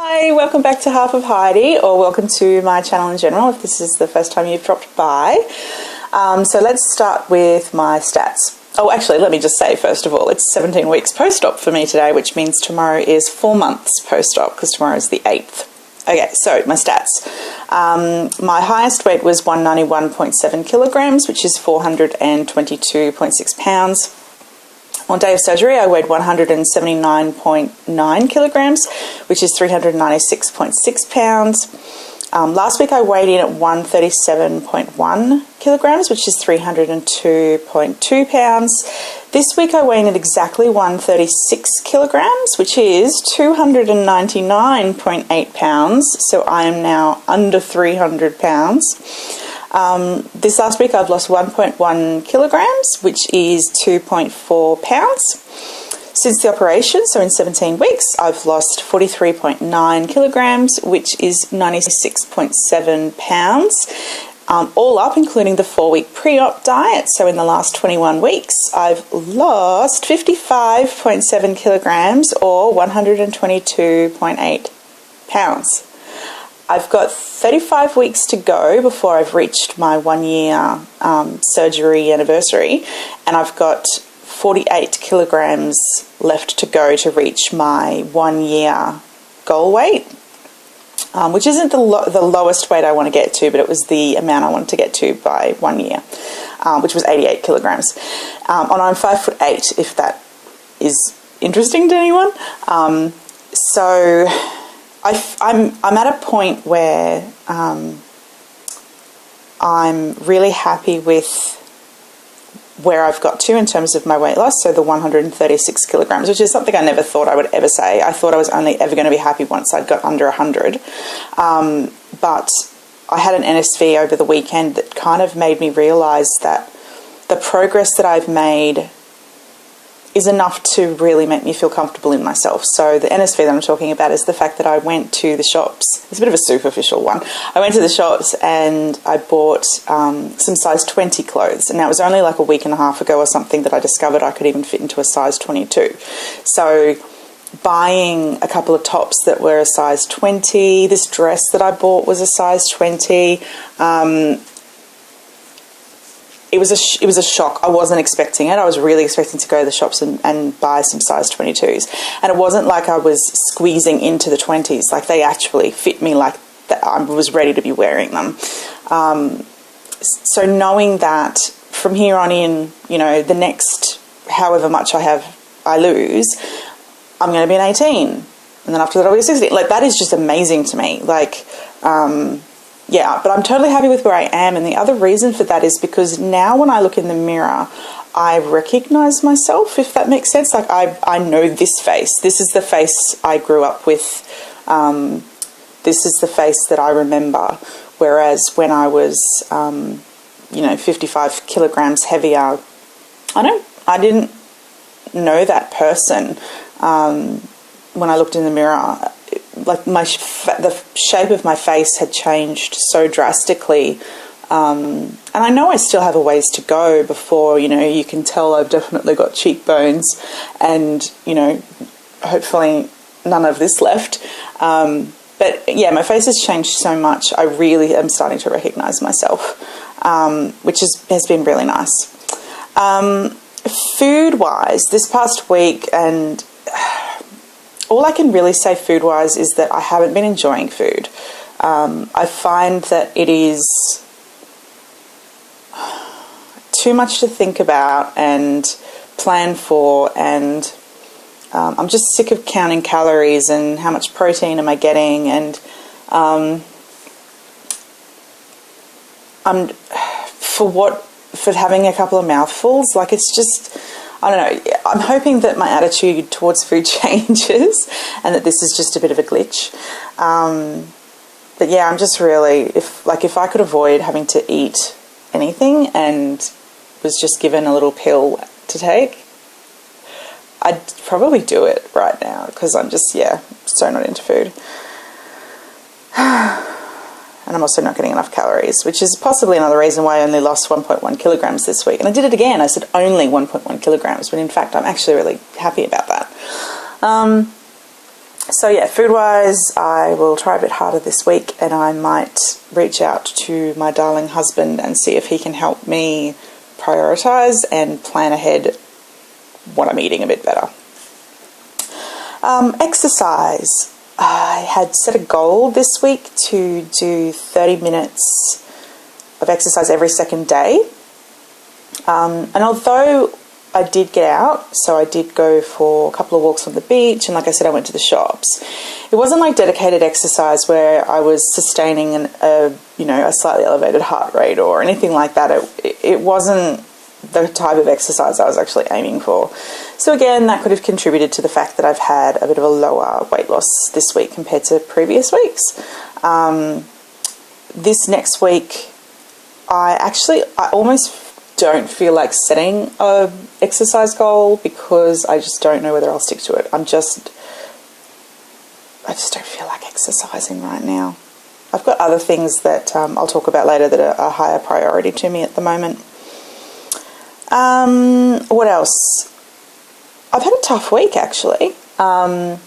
Hi, welcome back to Half of Heidi, or welcome to my channel in general if this is the first time you've dropped by. So let's start with my stats. Oh, actually, let me just say, first of all, it's 17 weeks post-op for me today, which means tomorrow is 4 months post-op, because tomorrow is the 8th. Okay, so my stats. My highest weight was 191.7 kilograms, which is 422.6 pounds. On day of surgery, I weighed 179.9 kilograms, which is 396.6 pounds. Last week I weighed in at 137.1 kilograms, which is 302.2 pounds. This week I weigh in at exactly 136 kilograms, which is 299.8 pounds. So I am now under 300 pounds. This last week I've lost 1.1 kilograms, which is 2.4 pounds. Since the operation, so in 17 weeks, I've lost 43.9 kilograms, which is 96.7 pounds. All up, including the 4-week pre-op diet. So in the last 21 weeks, I've lost 55.7 kilograms or 122.8 pounds. I've got 35 weeks to go before I've reached my 1-year surgery anniversary, and I've got 48 kilograms left to go to reach my 1-year goal weight, which isn't the lowest weight I want to get to, but it was the amount I wanted to get to by 1 year, which was 88 kilograms. And I'm 5'8", if that is interesting to anyone. So I'm at a point where I'm really happy with where I've got to in terms of my weight loss, so the 136 kilograms, which is something I never thought I would ever say. I thought I was only ever going to be happy once I'd got under 100. But I had an NSV over the weekend that kind of made me realise that the progress that I've made is enough to really make me feel comfortable in myself. So the NSV that I'm talking about is the fact that I went to the shops. It's a bit of a superficial one. I went to the shops and I bought some size 20 clothes, and that was only like a week and a half ago or something that I discovered I could even fit into a size 22. So buying a couple of tops that were a size 20, this dress that I bought was a size 20, It was a shock. I wasn't expecting it. I was really expecting to go to the shops and buy some size 22s. And it wasn't like I was squeezing into the 20s. Like, they actually fit me like that. I was ready to be wearing them. So knowing that from here on in, you know, the next however much I lose, I'm going to be an 18. And then after that I'll be a 16. Like, that is just amazing to me. Like, yeah, but I'm totally happy with where I am, and the other reason for that is because now when I look in the mirror, I recognise myself, if that makes sense. Like, I know this face. This is the face I grew up with. This is the face that I remember, whereas when I was, 55 kilograms heavier, I didn't know that person when I looked in the mirror. Like, the shape of my face had changed so drastically, and I know I still have a ways to go before, you know, you can tell I've definitely got cheekbones and, you know, hopefully none of this left, but yeah, my face has changed so much. I really am starting to recognise myself, which has been really nice. Food-wise, this past week, and all I can really say food-wise is that I haven't been enjoying food. I find that it is too much to think about and plan for, and I'm just sick of counting calories and how much protein am I getting, and for having a couple of mouthfuls. Like, it's just, I don't know, I'm hoping that my attitude towards food changes and that this is just a bit of a glitch. But yeah, I'm just really, if I could avoid having to eat anything and was just given a little pill to take, I'd probably do it right now, because I'm just, yeah, so not into food. And I'm also not getting enough calories, which is possibly another reason why I only lost 1.1 kilograms this week. And I did it again. I said only 1.1 kilograms, but in fact, I'm actually really happy about that. So yeah, food-wise, I will try a bit harder this week, and I might reach out to my darling husband and see if he can help me prioritise and plan ahead what I'm eating a bit better. Exercise. I had set a goal this week to do 30 minutes of exercise every second day. And although I did get out, so I did go for a couple of walks on the beach, and like I said, I went to the shops. It wasn't like dedicated exercise where I was sustaining a slightly elevated heart rate or anything like that. It wasn't the type of exercise I was actually aiming for. So again, that could have contributed to the fact that I've had a bit of a lower weight loss this week compared to previous weeks. This next week, I almost don't feel like setting a exercise goal because I just don't know whether I'll stick to it. I just don't feel like exercising right now. I've got other things that I'll talk about later that are a higher priority to me at the moment. What else? I've had a tough week, actually. Well,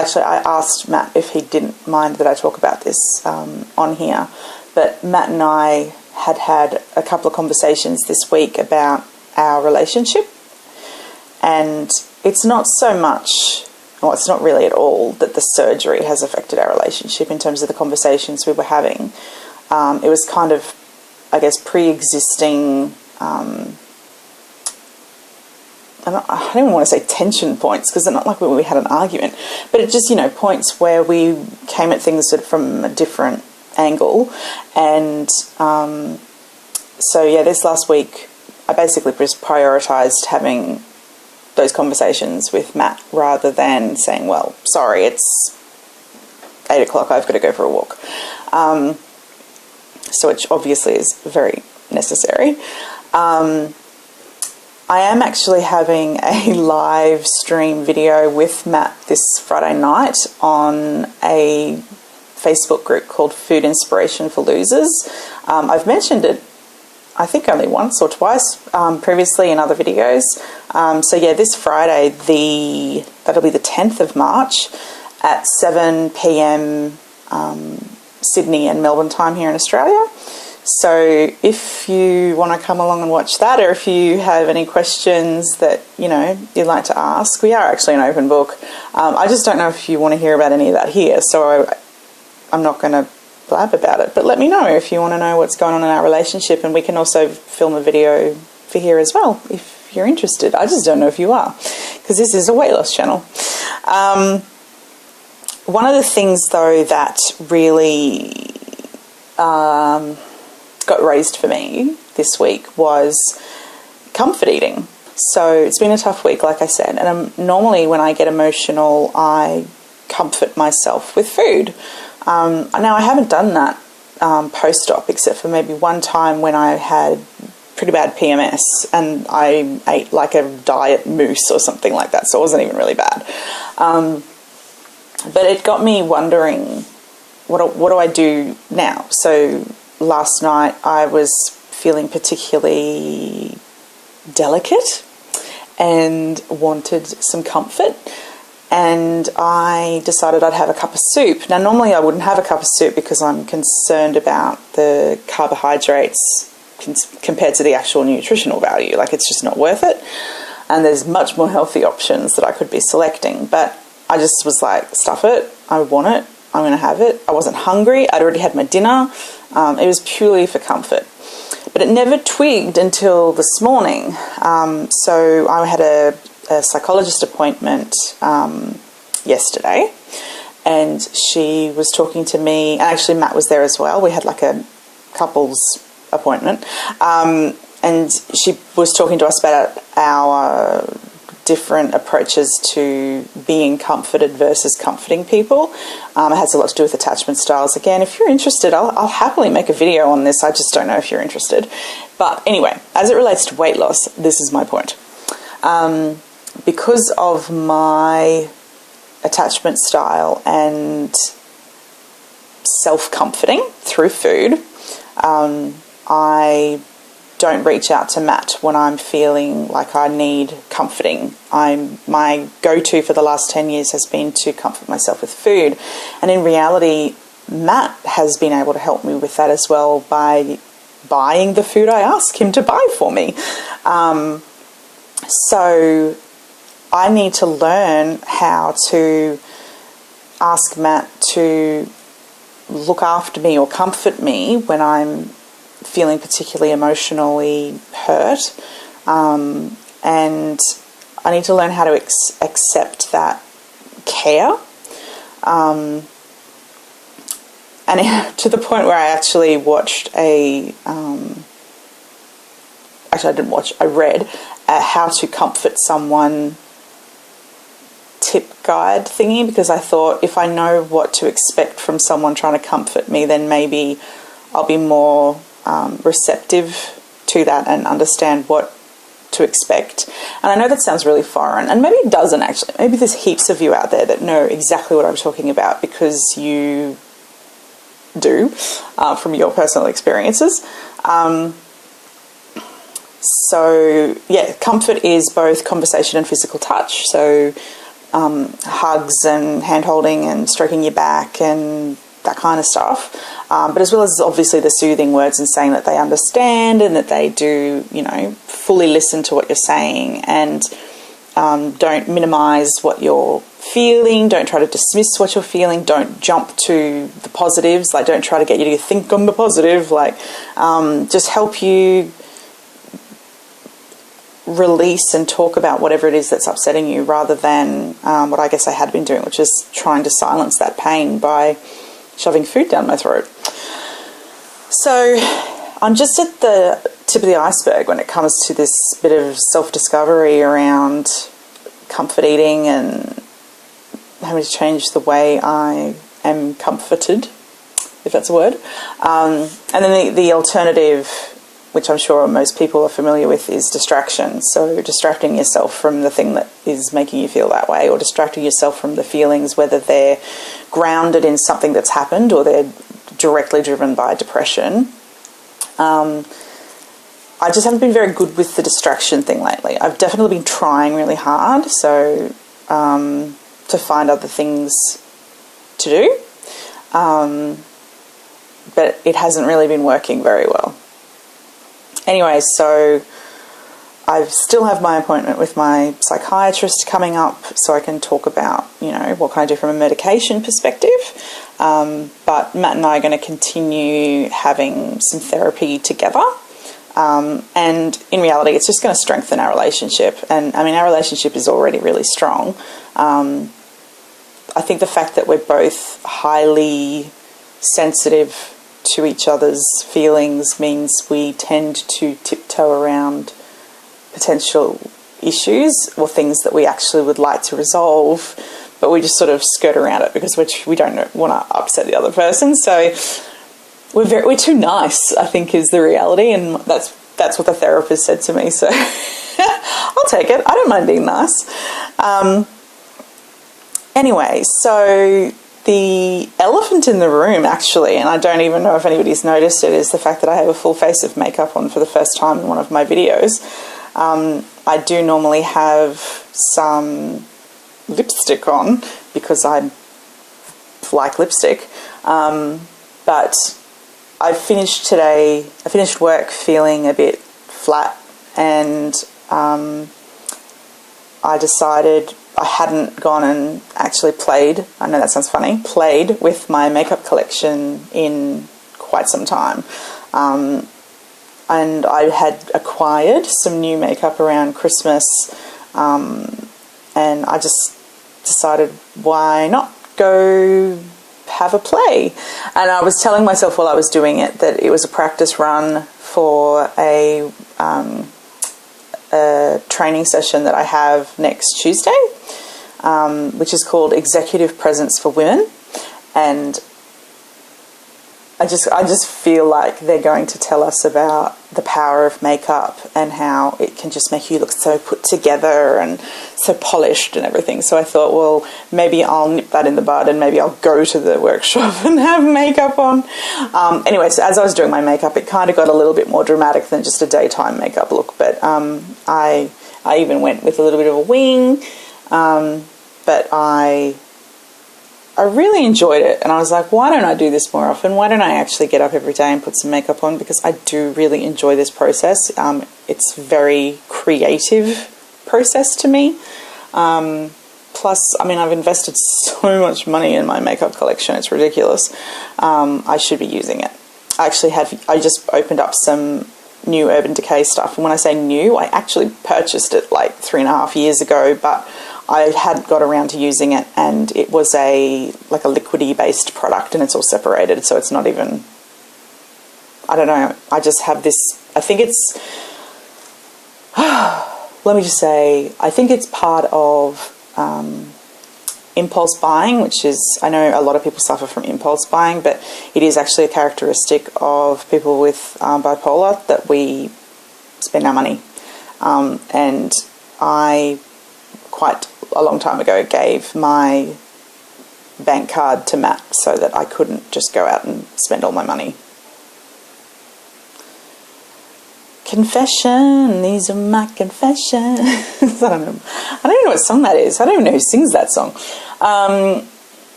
actually, I asked Matt if he didn't mind that I talk about this on here. But Matt and I had a couple of conversations this week about our relationship. And it's not so much, well, it's not really at all, that the surgery has affected our relationship in terms of the conversations we were having. It was kind of, I guess, pre-existing... I don't even want to say tension points because it's not like we had an argument, but it just, points where we came at things from a different angle. And so, yeah, this last week I basically just prioritised having those conversations with Matt rather than saying, well, sorry, it's 8 o'clock, I've got to go for a walk. So which obviously is very necessary. I am actually having a live stream video with Matt this Friday night on a Facebook group called Food Inspiration for Losers. I've mentioned it, I think, only once or twice previously in other videos. So yeah, this Friday, that'll be the 10th of March at 7 p.m. Sydney and Melbourne time here in Australia. So if you want to come along and watch that, or if you have any questions that, you'd like to ask, we are actually an open book. I just don't know if you want to hear about any of that here, so I'm not going to blab about it. But let me know if you want to know what's going on in our relationship, and we can also film a video for here as well if you're interested. I just don't know if you are, because this is a weight loss channel. One of the things, though, that really... got raised for me this week was comfort eating. So it's been a tough week, like I said, and normally when I get emotional, I comfort myself with food. Now I haven't done that post-op, except for maybe one time when I had pretty bad PMS and I ate like a diet mousse or something like that, so it wasn't even really bad. But it got me wondering, what do I do now? So last night I was feeling particularly delicate and wanted some comfort, and I decided I'd have a cup of soup. Now normally I wouldn't have a cup of soup because I'm concerned about the carbohydrates compared to the actual nutritional value. Like, it's just not worth it, and there's much more healthy options that I could be selecting. But I just was like, stuff it, I want it, I'm going to have it. I wasn't hungry, I'd already had my dinner. It was purely for comfort. But it never twigged until this morning. So I had a psychologist appointment yesterday, and she was talking to me, and actually Matt was there as well. We had like a couples appointment, and she was talking to us about our different approaches to being comforted versus comforting people. It has a lot to do with attachment styles. Again, if you're interested, I'll happily make a video on this. I just don't know if you're interested. But anyway, as it relates to weight loss, this is my point. Because of my attachment style and self-comforting through food, I don't reach out to Matt when I'm feeling like I need comforting. My go-to for the last 10 years has been to comfort myself with food. And in reality, Matt has been able to help me with that as well by buying the food I ask him to buy for me. So I need to learn how to ask Matt to look after me or comfort me when I'm feeling particularly emotionally hurt. And I need to learn how to accept that care. And to the point where I actually watched I read a How to Comfort Someone tip guide thingy, because I thought if I know what to expect from someone trying to comfort me, then maybe I'll be more receptive to that and understand what to expect. And I know that sounds really foreign, and maybe it doesn't actually. Maybe there's heaps of you out there that know exactly what I'm talking about because you do from your personal experiences. So yeah, comfort is both conversation and physical touch. So hugs and hand holding and stroking your back and that kind of stuff. But as well as obviously the soothing words and saying that they understand and that they do, fully listen to what you're saying, and don't minimize what you're feeling. Don't try to dismiss what you're feeling. Don't jump to the positives. Like, don't try to get you to think on the positive. Like, just help you release and talk about whatever it is that's upsetting you, rather than what I guess I had been doing, which is trying to silence that pain by shoving food down my throat. So I'm just at the tip of the iceberg when it comes to this bit of self-discovery around comfort eating and having to change the way I am comforted, if that's a word. And then the alternative, which I'm sure most people are familiar with, is distraction. So distracting yourself from the thing that is making you feel that way, or distracting yourself from the feelings, whether they're grounded in something that's happened or they're directly driven by depression. I just haven't been very good with the distraction thing lately. I've definitely been trying really hard, so to find other things to do. But it hasn't really been working very well. Anyway, so I still have my appointment with my psychiatrist coming up, so I can talk about, what can I do from a medication perspective. But Matt and I are going to continue having some therapy together. And in reality, it's just going to strengthen our relationship. And I mean, our relationship is already really strong. I think the fact that we're both highly sensitive to each other's feelings means we tend to tiptoe around potential issues or things that we actually would like to resolve, but we just sort of skirt around it because we don't want to upset the other person. So we're too nice, I think, is the reality, and that's what the therapist said to me. So I'll take it. I don't mind being nice. Anyway, so the elephant in the room, actually, and I don't even know if anybody's noticed it, is the fact that I have a full face of makeup on for the first time in one of my videos. I do normally have some lipstick on because I like lipstick, but I finished work feeling a bit flat, and I decided I hadn't gone and actually played with my makeup collection in quite some time. And I had acquired some new makeup around Christmas, and I just decided, why not go have a play? And I was telling myself while I was doing it that it was a practice run for a training session that I have next Tuesday, which is called Executive Presence for Women. And I just feel like they're going to tell us about the power of makeup and how it can just make you look so put together and so polished and everything. So I thought, well, maybe I'll nip that in the bud and maybe I'll go to the workshop and have makeup on. Anyway, so as I was doing my makeup, it kind of got a little bit more dramatic than just a daytime makeup look. But I even went with a little bit of a wing, but I really enjoyed it, and I was like, why don't I do this more often? Why don't I actually get up every day and put some makeup on? Because I do really enjoy this process. It's a very creative process to me. Plus, I mean, I've invested so much money in my makeup collection. It's ridiculous. I should be using it. I just opened up some new Urban Decay stuff. And when I say new, I actually purchased it like 3.5 years ago, but I had got around to using it, and it was like a liquidy based product, and it's all separated, so it's not even, I don't know, I just have this, I think it's, let me just say, I think it's part of impulse buying, which is, I know a lot of people suffer from impulse buying, but it is actually a characteristic of people with bipolar that we spend our money. And I, quite a long time ago, gave my bank card to Matt so that I couldn't just go out and spend all my money. Confession, these are my confessions. I don't even know what song that is. I don't even know who sings that song.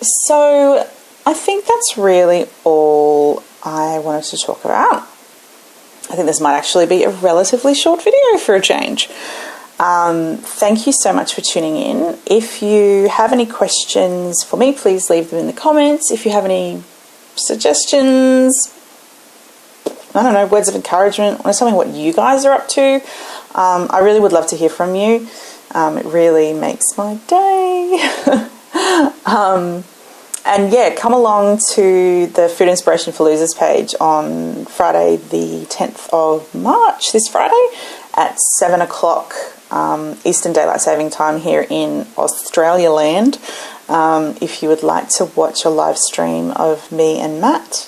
So I think that's really all I wanted to talk about. I think this might actually be a relatively short video for a change. Thank you so much for tuning in. If you have any questions for me, please leave them in the comments. If you have any suggestions, I don't know, words of encouragement, want to tell me what you guys are up to, I really would love to hear from you. It really makes my day. And yeah, come along to the Food Inspiration for Losers page on Friday the 10th of March, this Friday, at 7 o'clock Eastern Daylight Saving Time here in Australia land. If you would like to watch a live stream of me and Matt,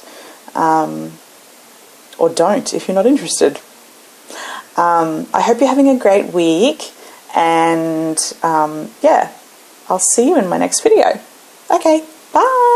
or don't if you're not interested. I hope you're having a great week, and yeah, I'll see you in my next video. Okay, bye.